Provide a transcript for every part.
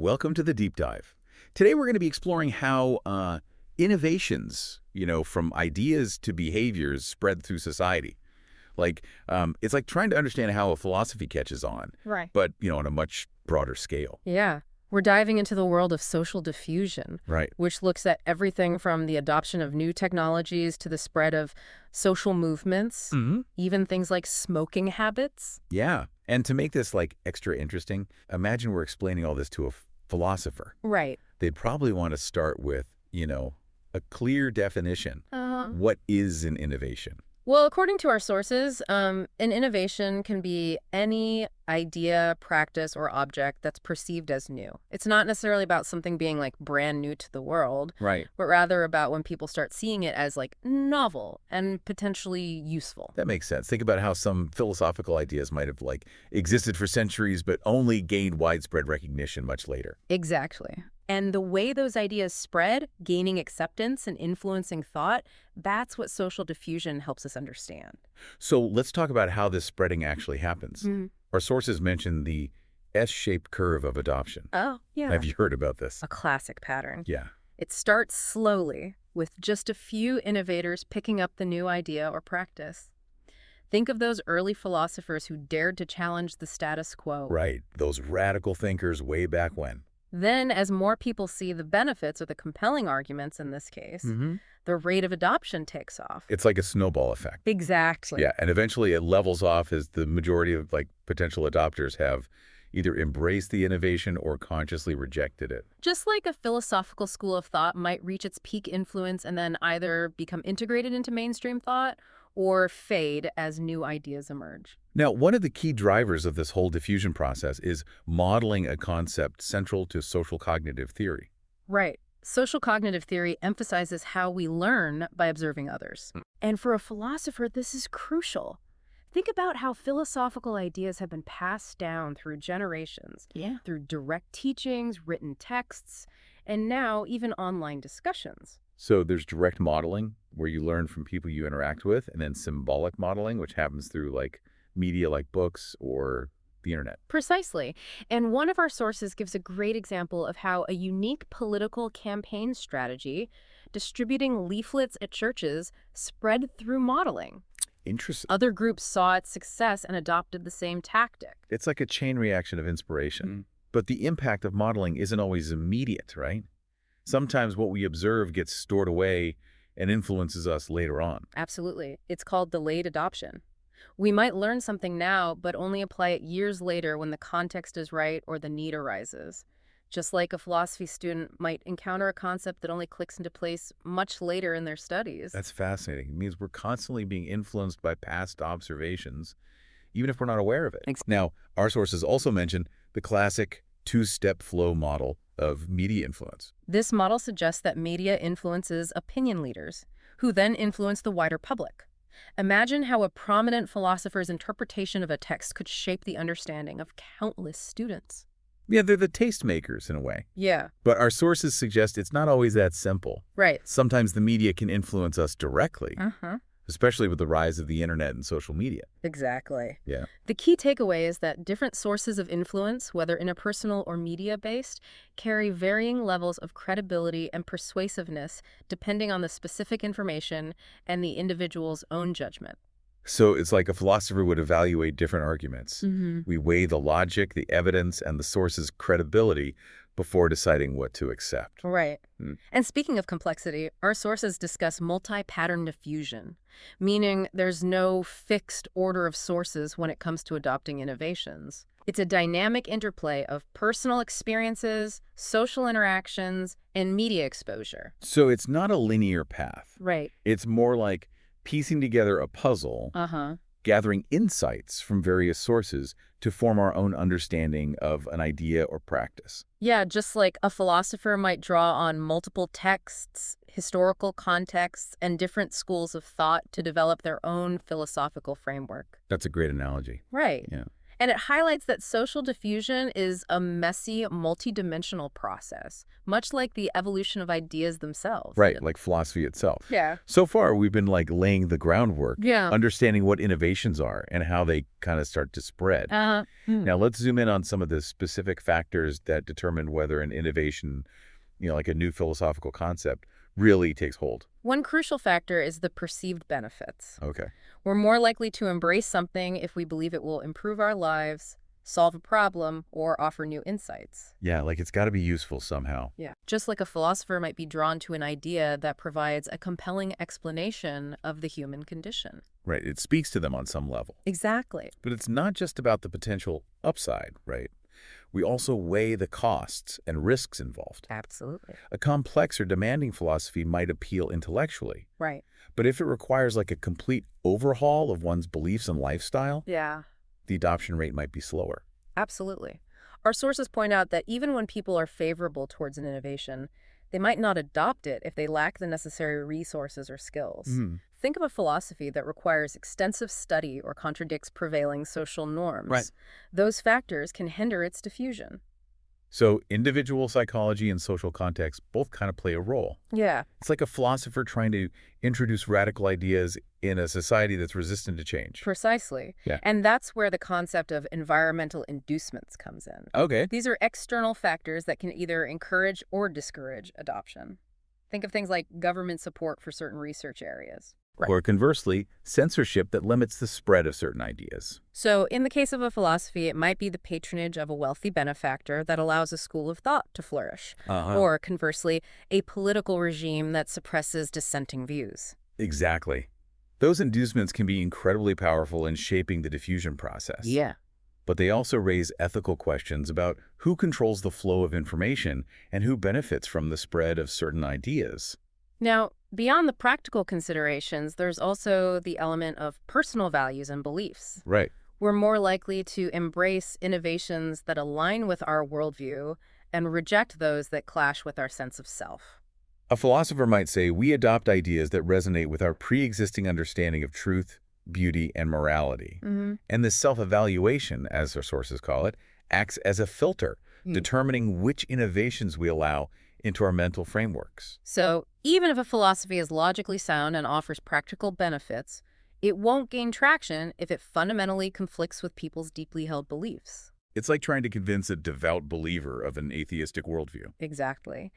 welcome to the Deep Dive. Today we're going to be exploring how innovations, from ideas to behaviors spread through society. It's like trying to understand how a philosophy catches on, Right. but, on a much broader scale. Yeah. We're diving into the world of social diffusion, Right. which looks at everything from the adoption of new technologies to the spread of social movements, even things like smoking habits. Yeah. And to make this, extra interesting, imagine we're explaining all this to a philosopher. Right. They'd probably want to start with, a clear definition. What is an innovation? Well, according to our sources, an innovation can be any idea, practice, or object that's perceived as new. It's not necessarily about something being brand new to the world, Right. but rather about when people start seeing it as novel and potentially useful. That makes sense. Think about how some philosophical ideas might have existed for centuries, but only gained widespread recognition much later. Exactly. And the way those ideas spread, gaining acceptance and influencing thought, that's what social diffusion helps us understand. So let's talk about how this spreading actually happens. Our sources mention the S-shaped curve of adoption. Oh, yeah. Have you heard about this? A classic pattern. Yeah. It starts slowly, with just a few innovators picking up the new idea or practice. Think of those early philosophers who dared to challenge the status quo. Right. Those radical thinkers way back when. Then, as more people see the benefits or the compelling arguments in this case, the rate of adoption takes off. It's like a snowball effect. Exactly. Yeah, and eventually it levels off as the majority of potential adopters have either embraced the innovation or consciously rejected it. Just like a philosophical school of thought might reach its peak influence and then either become integrated into mainstream thought or fade as new ideas emerge. Now, one of the key drivers of this whole diffusion process is modeling a concept central to social cognitive theory. Right. Social cognitive theory emphasizes how we learn by observing others. And for a philosopher, this is crucial. Think about how philosophical ideas have been passed down through generations, through direct teachings, written texts, and now even online discussions. So there's direct modeling, where you learn from people you interact with, and then symbolic modeling, which happens through media like books or the internet. Precisely. And one of our sources gives a great example of how a unique political campaign strategy, distributing leaflets at churches, spread through modeling. Interesting. Other groups saw its success and adopted the same tactic. It's like a chain reaction of inspiration. But the impact of modeling isn't always immediate, right? Sometimes what we observe gets stored away and influences us later on. Absolutely. It's called delayed adoption. We might learn something now, but only apply it years later when the context is right or the need arises. Just like a philosophy student might encounter a concept that only clicks into place much later in their studies. That's fascinating. It means we're constantly being influenced by past observations, even if we're not aware of it. Now, our sources also mention the classic two-step flow model of media influence. This model suggests that media influences opinion leaders, who then influence the wider public. Imagine how a prominent philosopher's interpretation of a text could shape the understanding of countless students. Yeah, they're the tastemakers in a way. Yeah. But our sources suggest it's not always that simple. Right. Sometimes the media can influence us directly, especially with the rise of the internet and social media. Exactly. Yeah. The key takeaway is that different sources of influence, whether interpersonal or media-based, carry varying levels of credibility and persuasiveness depending on the specific information and the individual's own judgment. So it's like a philosopher would evaluate different arguments. We weigh the logic, the evidence, and the source's credibility before deciding what to accept. Right. And speaking of complexity, our sources discuss multi-pattern diffusion, meaning there's no fixed order of sources when it comes to adopting innovations. It's a dynamic interplay of personal experiences, social interactions, and media exposure. So it's not a linear path. Right. It's more like piecing together a puzzle, gathering insights from various sources to form our own understanding of an idea or practice. Yeah, just like a philosopher might draw on multiple texts, historical contexts, and different schools of thought to develop their own philosophical framework. That's a great analogy. Right. Yeah. And it highlights that social diffusion is a messy, multidimensional process, much like the evolution of ideas themselves. Right, like philosophy itself. Yeah. So far, we've been like laying the groundwork, Yeah. understanding what innovations are and how they kind of start to spread. Now, let's zoom in on some of the specific factors that determine whether an innovation, like a new philosophical concept, really takes hold. One crucial factor is the perceived benefits. Okay. We're more likely to embrace something if we believe it will improve our lives, solve a problem, or offer new insights. Yeah, like it's got to be useful somehow. Yeah. Just like a philosopher might be drawn to an idea that provides a compelling explanation of the human condition. Right, it speaks to them on some level. Exactly. But it's not just about the potential upside, right? We also weigh the costs and risks involved. Absolutely. A complex or demanding philosophy might appeal intellectually, Right. but if it requires like a complete overhaul of one's beliefs and lifestyle, Yeah. the adoption rate might be slower. Absolutely. Our sources point out that even when people are favorable towards an innovation, they might not adopt it if they lack the necessary resources or skills. Think of a philosophy that requires extensive study or contradicts prevailing social norms. Right. Those factors can hinder its diffusion. So individual psychology and social context both kind of play a role. Yeah. It's like a philosopher trying to introduce radical ideas in a society that's resistant to change. Precisely. Yeah. And that's where the concept of environmental inducements comes in. Okay. These are external factors that can either encourage or discourage adoption. Think of things like government support for certain research areas. Right. Or conversely, censorship that limits the spread of certain ideas. So in the case of a philosophy, it might be the patronage of a wealthy benefactor that allows a school of thought to flourish. Or conversely, a political regime that suppresses dissenting views. Exactly. Those inducements can be incredibly powerful in shaping the diffusion process. Yeah. But they also raise ethical questions about who controls the flow of information and who benefits from the spread of certain ideas. Now, beyond the practical considerations, there's also the element of personal values and beliefs. Right. We're more likely to embrace innovations that align with our worldview and reject those that clash with our sense of self. A philosopher might say we adopt ideas that resonate with our pre-existing understanding of truth, beauty, and morality. And this self-evaluation, as our sources call it, acts as a filter, determining which innovations we allow into our mental frameworks. So even if a philosophy is logically sound and offers practical benefits, it won't gain traction if it fundamentally conflicts with people's deeply held beliefs. It's like trying to convince a devout believer of an atheistic worldview. Exactly.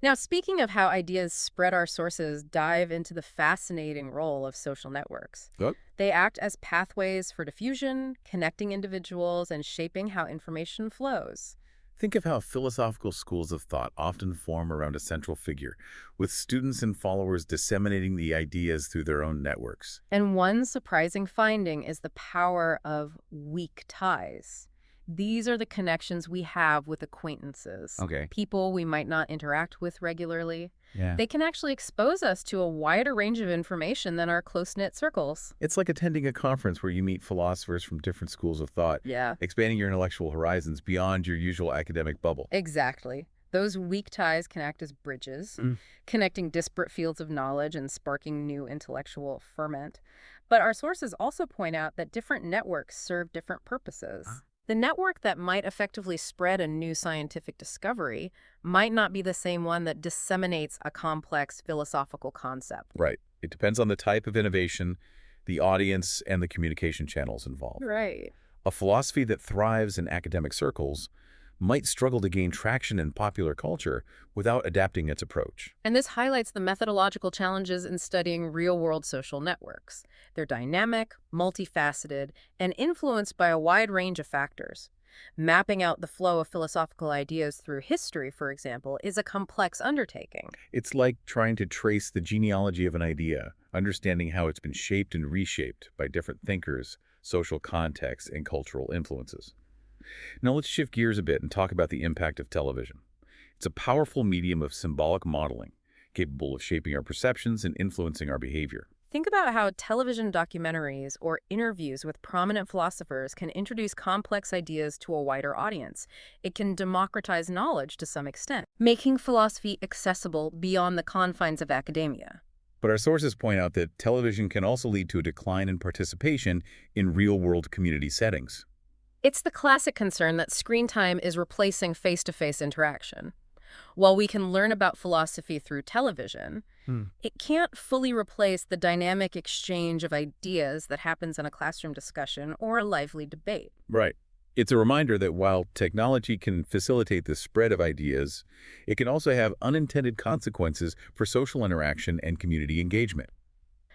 Now, speaking of how ideas spread, our sources dive into the fascinating role of social networks. They act as pathways for diffusion, connecting individuals, and shaping how information flows. Think of how philosophical schools of thought often form around a central figure, with students and followers disseminating the ideas through their own networks. And one surprising finding is the power of weak ties. These are the connections we have with acquaintances, people we might not interact with regularly. They can actually expose us to a wider range of information than our close-knit circles. It's like attending a conference where you meet philosophers from different schools of thought, expanding your intellectual horizons beyond your usual academic bubble. Exactly. Those weak ties can act as bridges, connecting disparate fields of knowledge and sparking new intellectual ferment. But our sources also point out that different networks serve different purposes. The network that might effectively spread a new scientific discovery might not be the same one that disseminates a complex philosophical concept. Right. It depends on the type of innovation, the audience, and the communication channels involved. Right. A philosophy that thrives in academic circles might struggle to gain traction in popular culture without adapting its approach. And this highlights the methodological challenges in studying real-world social networks. They're dynamic, multifaceted, and influenced by a wide range of factors. Mapping out the flow of philosophical ideas through history, for example, is a complex undertaking. It's like trying to trace the genealogy of an idea, understanding how it's been shaped and reshaped by different thinkers, social contexts, and cultural influences. Now let's shift gears a bit and talk about the impact of television. It's a powerful medium of symbolic modeling, capable of shaping our perceptions and influencing our behavior. Think about how television documentaries or interviews with prominent philosophers can introduce complex ideas to a wider audience. It can democratize knowledge to some extent, making philosophy accessible beyond the confines of academia. But our sources point out that television can also lead to a decline in participation in real-world community settings. It's the classic concern that screen time is replacing face-to-face interaction. While we can learn about philosophy through television, Hmm. it can't fully replace the dynamic exchange of ideas that happens in a classroom discussion or a lively debate. Right. It's a reminder that while technology can facilitate the spread of ideas, it can also have unintended consequences for social interaction and community engagement.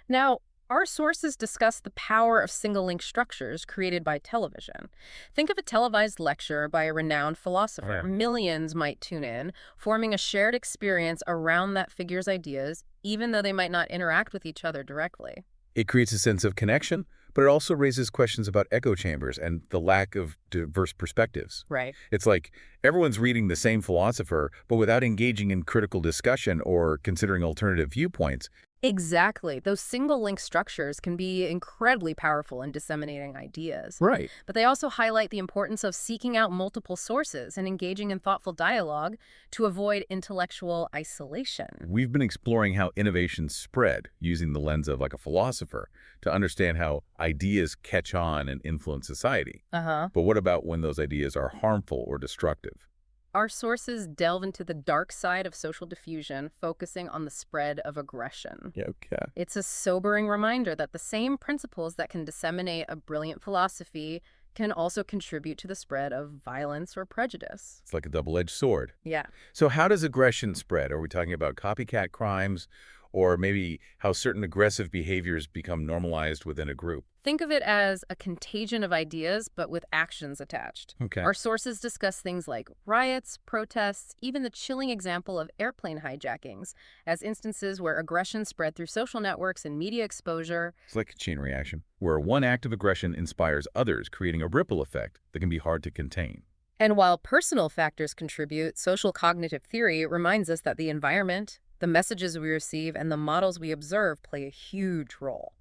Now, our sources discuss the power of single-link structures created by television. Think of a televised lecture by a renowned philosopher. Yeah. Millions might tune in, forming a shared experience around that figure's ideas, even though they might not interact with each other directly. It creates a sense of connection, but it also raises questions about echo chambers and the lack of diverse perspectives. Right. It's like everyone's reading the same philosopher, but without engaging in critical discussion or considering alternative viewpoints. Exactly. Those single-link structures can be incredibly powerful in disseminating ideas. Right. But they also highlight the importance of seeking out multiple sources and engaging in thoughtful dialogue to avoid intellectual isolation. We've been exploring how innovations spread using the lens of like a philosopher to understand how ideas catch on and influence society. Uh-huh. But what about when those ideas are harmful or destructive? Our sources delve into the dark side of social diffusion, focusing on the spread of aggression. Yeah, okay. It's a sobering reminder that the same principles that can disseminate a brilliant philosophy can also contribute to the spread of violence or prejudice. It's like a double-edged sword. Yeah. So how does aggression spread? Are we talking about copycat crimes or maybe how certain aggressive behaviors become normalized within a group? Think of it as a contagion of ideas, but with actions attached. Okay. Our sources discuss things like riots, protests, even the chilling example of airplane hijackings as instances where aggression spread through social networks and media exposure. It's like a chain reaction, where one act of aggression inspires others, creating a ripple effect that can be hard to contain. And while personal factors contribute, social cognitive theory reminds us that the environment, the messages we receive, and the models we observe play a huge role.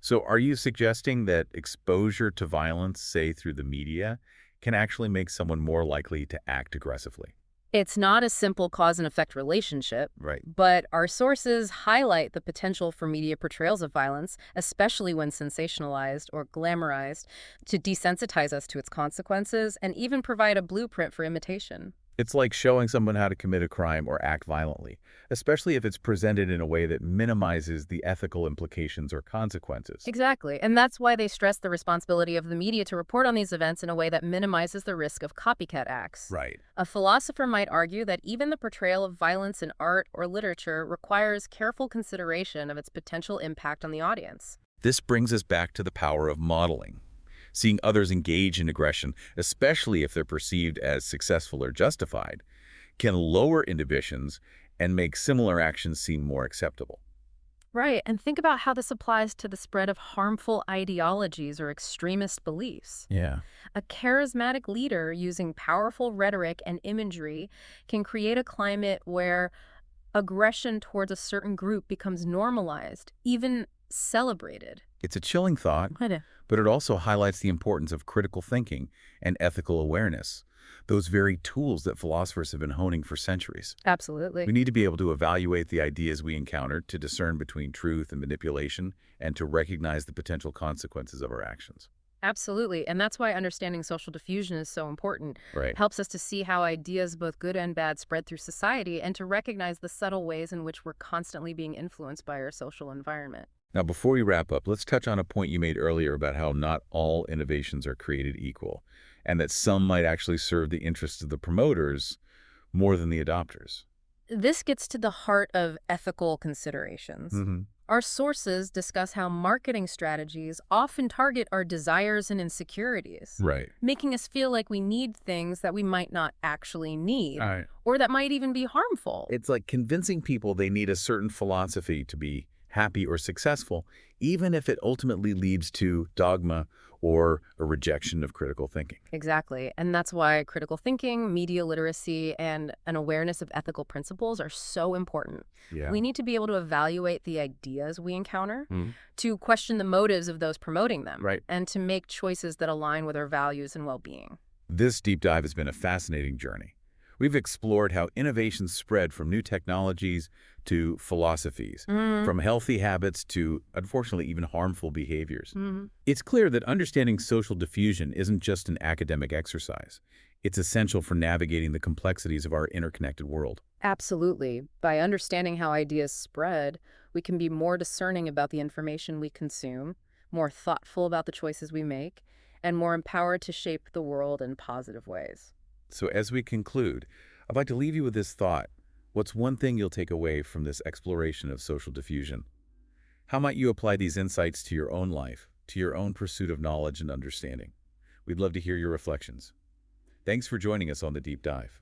So are you suggesting that exposure to violence, say through the media, can actually make someone more likely to act aggressively? It's not a simple cause and effect relationship, Right. but our sources highlight the potential for media portrayals of violence, especially when sensationalized or glamorized, to desensitize us to its consequences and even provide a blueprint for imitation. It's like showing someone how to commit a crime or act violently, especially if it's presented in a way that minimizes the ethical implications or consequences. Exactly, and that's why they stress the responsibility of the media to report on these events in a way that minimizes the risk of copycat acts. Right. A philosopher might argue that even the portrayal of violence in art or literature requires careful consideration of its potential impact on the audience. This brings us back to the power of modeling. Seeing others engage in aggression, especially if they're perceived as successful or justified, can lower inhibitions and make similar actions seem more acceptable. Right, and think about how this applies to the spread of harmful ideologies or extremist beliefs. Yeah. A charismatic leader using powerful rhetoric and imagery can create a climate where aggression towards a certain group becomes normalized, even celebrated. It's a chilling thought, but it also highlights the importance of critical thinking and ethical awareness, those very tools that philosophers have been honing for centuries. Absolutely. We need to be able to evaluate the ideas we encounter, to discern between truth and manipulation, and to recognize the potential consequences of our actions. Absolutely, and that's why understanding social diffusion is so important. Right. It helps us to see how ideas, both good and bad, spread through society and to recognize the subtle ways in which we're constantly being influenced by our social environment. Now, before we wrap up, let's touch on a point you made earlier about how not all innovations are created equal, and that some might actually serve the interests of the promoters more than the adopters. This gets to the heart of ethical considerations. Our sources discuss how marketing strategies often target our desires and insecurities, Right. making us feel like we need things that we might not actually need, All right. or that might even be harmful. It's like convincing people they need a certain philosophy to be happy or successful, even if it ultimately leads to dogma or a rejection of critical thinking. Exactly. And that's why critical thinking, media literacy, and an awareness of ethical principles are so important. Yeah. We need to be able to evaluate the ideas we encounter, Mhm. to question the motives of those promoting them, Right. and to make choices that align with our values and well-being. This deep dive has been a fascinating journey. We've explored how innovations spread from new technologies to philosophies, from healthy habits to, unfortunately, even harmful behaviors. Mm-hmm. It's clear that understanding social diffusion isn't just an academic exercise. It's essential for navigating the complexities of our interconnected world. Absolutely. By understanding how ideas spread, we can be more discerning about the information we consume, more thoughtful about the choices we make, and more empowered to shape the world in positive ways. So as we conclude, I'd like to leave you with this thought. What's one thing you'll take away from this exploration of social diffusion? How might you apply these insights to your own life, to your own pursuit of knowledge and understanding? We'd love to hear your reflections. Thanks for joining us on the Deep Dive.